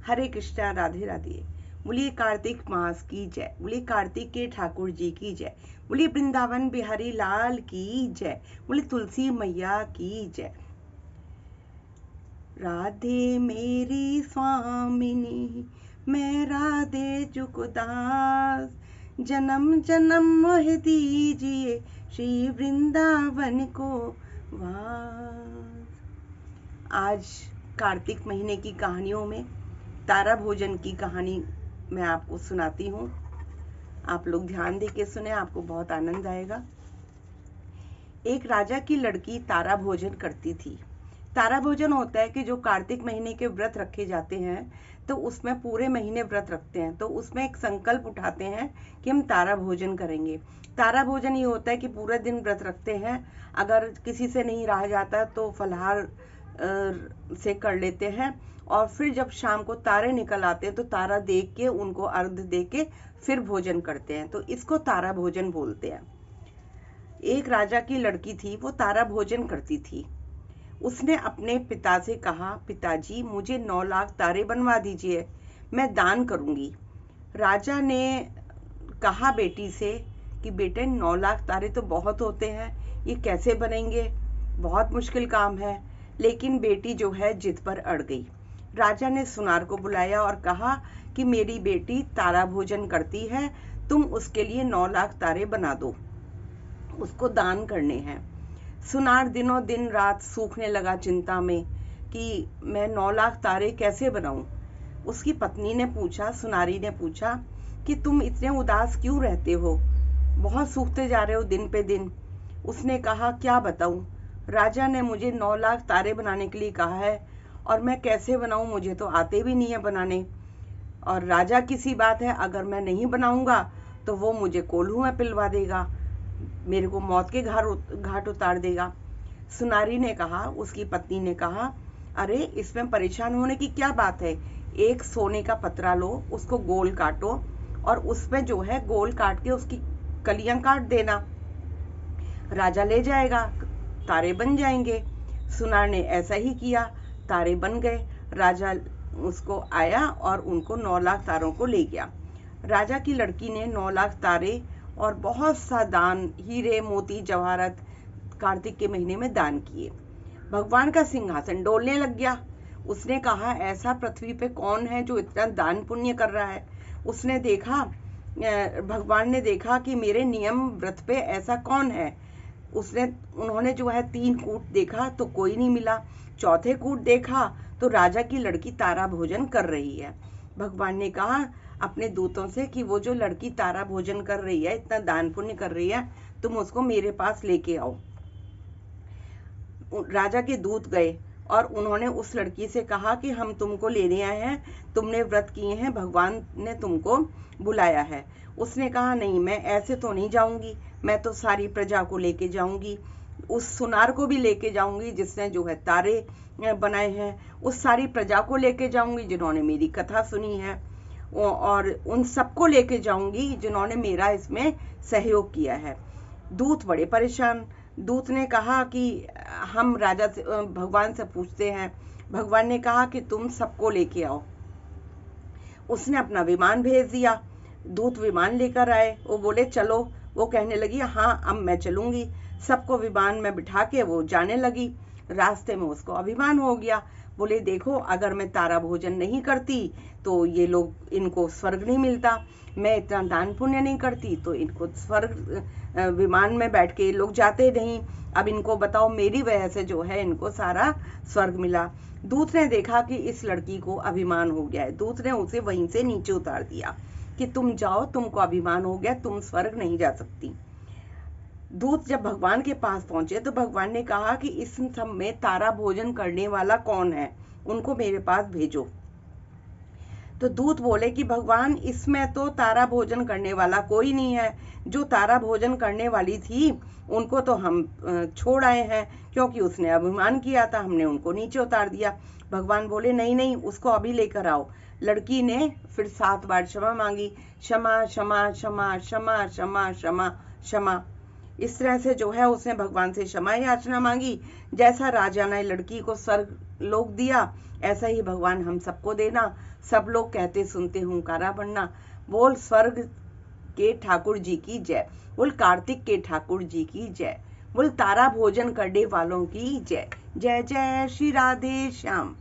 हरे कृष्णा, राधे राधे। बोलिए कार्तिक मास की जय, बोलिए कार्तिक के ठाकुर जी की जय, बोलिए वृंदावन बिहारी लाल की जय, बोलिए तुलसी मैया की जय। राधे मेरी स्वामिनी, मैं राधे जुगदास, जन्म जन्म मोह दीजिए श्री वृंदावन को वास। आज कार्तिक महीने की कहानियों में तारा भोजन की कहानी मैं आपको सुनाती हूँ। आप लोग ध्यान दे के सुने, आपको बहुत आनंद आएगा। एक राजा की लड़की तारा भोजन करती थी। तारा भोजन होता है कि जो कार्तिक महीने के व्रत रखे जाते हैं, तो उसमें पूरे महीने व्रत रखते हैं, तो उसमें एक संकल्प उठाते हैं कि हम तारा भोजन करेंगे। तारा भोजन ये होता है कि पूरे दिन व्रत रखते हैं, अगर किसी से नहीं रहा जाता तो फलाहार से कर लेते हैं, और फिर जब शाम को तारे निकल आते हैं तो तारा देख के उनको अर्घ्य दे के फिर भोजन करते हैं, तो इसको तारा भोजन बोलते हैं। एक राजा की लड़की थी, वो तारा भोजन करती थी। उसने अपने पिता से कहा, पिताजी मुझे 9 लाख तारे बनवा दीजिए, मैं दान करूंगी। राजा ने कहा बेटी से कि बेटे 9 लाख तारे तो बहुत होते हैं, ये कैसे बनेंगे, बहुत मुश्किल काम है। लेकिन बेटी जो है जिद पर अड़ गई। राजा ने सुनार को बुलाया और कहा कि मेरी बेटी तारा भोजन करती है, तुम उसके लिए 9 लाख तारे बना दो, उसको दान करने हैं। सुनार दिनों दिन रात सूखने लगा चिंता में कि मैं 9 लाख तारे कैसे बनाऊं। उसकी पत्नी ने पूछा, सुनारी ने पूछा कि तुम इतने उदास क्यों रहते हो, बहुत सूखते जा रहे हो दिन पे दिन। उसने कहा, क्या बताऊं, राजा ने मुझे 9 लाख तारे बनाने के लिए कहा है, और मैं कैसे बनाऊं, मुझे तो आते भी नहीं है बनाने। और राजा की सी बात है, अगर मैं नहीं बनाऊंगा तो वो मुझे कोल्हू में पिलवा देगा, मेरे को मौत के घाट उतार देगा। सुनारी ने कहा, उसकी पत्नी ने कहा, अरे इसमें परेशान होने की क्या बात है, एक सोने का पतरा लो, उसको गोल काटो, और उसमें जो है गोल काट के उसकी कलियां काट देना, राजा ले जाएगा, तारे बन जाएंगे। सुनार ने ऐसा ही किया, तारे बन गए। राजा उसको आया और उनको 9 लाख तारों को ले गया। राजा की लड़की ने 9 लाख तारे और बहुत सा दान, हीरे मोती जवाहरात कार्तिक के महीने में दान किए। भगवान का सिंहासन डोलने लग गया। उसने कहा, ऐसा पृथ्वी पे कौन है जो इतना दान पुण्य कर रहा है। उसने देखा, भगवान ने देखा कि मेरे नियम व्रत पे ऐसा कौन है। उन्होंने जो है 3 कूट देखा तो कोई नहीं मिला। चौथे कूट देखा तो राजा की लड़की तारा भोजन कर रही है। भगवान ने कहा अपने दूतों से कि वो जो लड़की तारा भोजन कर रही है, इतना दान पुण्य कर रही है, तुम उसको मेरे पास लेके आओ। राजा के दूत गए और उन्होंने उस लड़की से कहा कि हम तुमको लेने आए हैं, तुमने व्रत किए हैं, भगवान ने तुमको बुलाया है। उसने कहा, नहीं, मैं ऐसे तो नहीं जाऊंगी, मैं तो सारी प्रजा को लेके जाऊंगी, उस सुनार को भी लेके जाऊंगी जिसने जो है तारे बनाए हैं, उस सारी प्रजा को लेके जाऊंगी जिन्होंने मेरी कथा सुनी है, और उन सबको लेके जाऊंगी जिन्होंने मेरा इसमें सहयोग किया है। दूत बड़े परेशान। दूत ने कहा कि हम राजा से, भगवान से पूछते हैं। भगवान ने कहा कि तुम सबको लेके आओ। उसने अपना विमान भेज दिया। दूत विमान लेकर आए, वो बोले चलो। वो कहने लगी, हाँ अब मैं चलूंगी। सबको विमान में बिठा के वो जाने लगी। रास्ते में उसको अभिमान हो गया। बोले, देखो अगर मैं तारा भोजन नहीं करती तो ये लोग, इनको स्वर्ग नहीं मिलता, मैं इतना दान पुण्य नहीं करती तो इनको स्वर्ग, विमान में बैठ के लोग जाते नहीं, अब इनको बताओ मेरी वजह से जो है इनको सारा स्वर्ग मिला। दूत ने देखा कि इस लड़की को अभिमान हो गया है। दूत ने उसे वहीं से नीचे उतार दिया कि तुम जाओ, तुमको अभिमान हो गया, तुम स्वर्ग नहीं जा सकती। दूत जब भगवान के पास पहुंचे तो भगवान ने कहा कि इस सब में तारा भोजन करने वाला कौन है, उनको मेरे पास भेजो। तो दूत बोले कि भगवान, इसमें तो तारा भोजन करने वाला कोई नहीं है, जो तारा भोजन करने वाली थी उनको तो हम छोड़ आए हैं, क्योंकि उसने अभिमान किया था, हमने उनको नीचे उतार दिया। भगवान बोले, नहीं नहीं, उसको अभी लेकर आओ। लड़की ने फिर 7 बार क्षमा मांगी, क्षमा क्षमा क्षमा क्षमा क्षमा क्षमा क्षमा। इस तरह से जो है उसने भगवान से क्षमा याचना मांगी। जैसा राजा ने लड़की को स्वर्ग लोक दिया, ऐसा ही भगवान हम सबको देना। सब लोग कहते सुनते हुंकारा बनना। बोल स्वर्ग के ठाकुर जी की जय, बोल कार्तिक के ठाकुर जी की जय, बोल तारा भोजन करने वालों की जय। जय जय श्री राधे श्याम।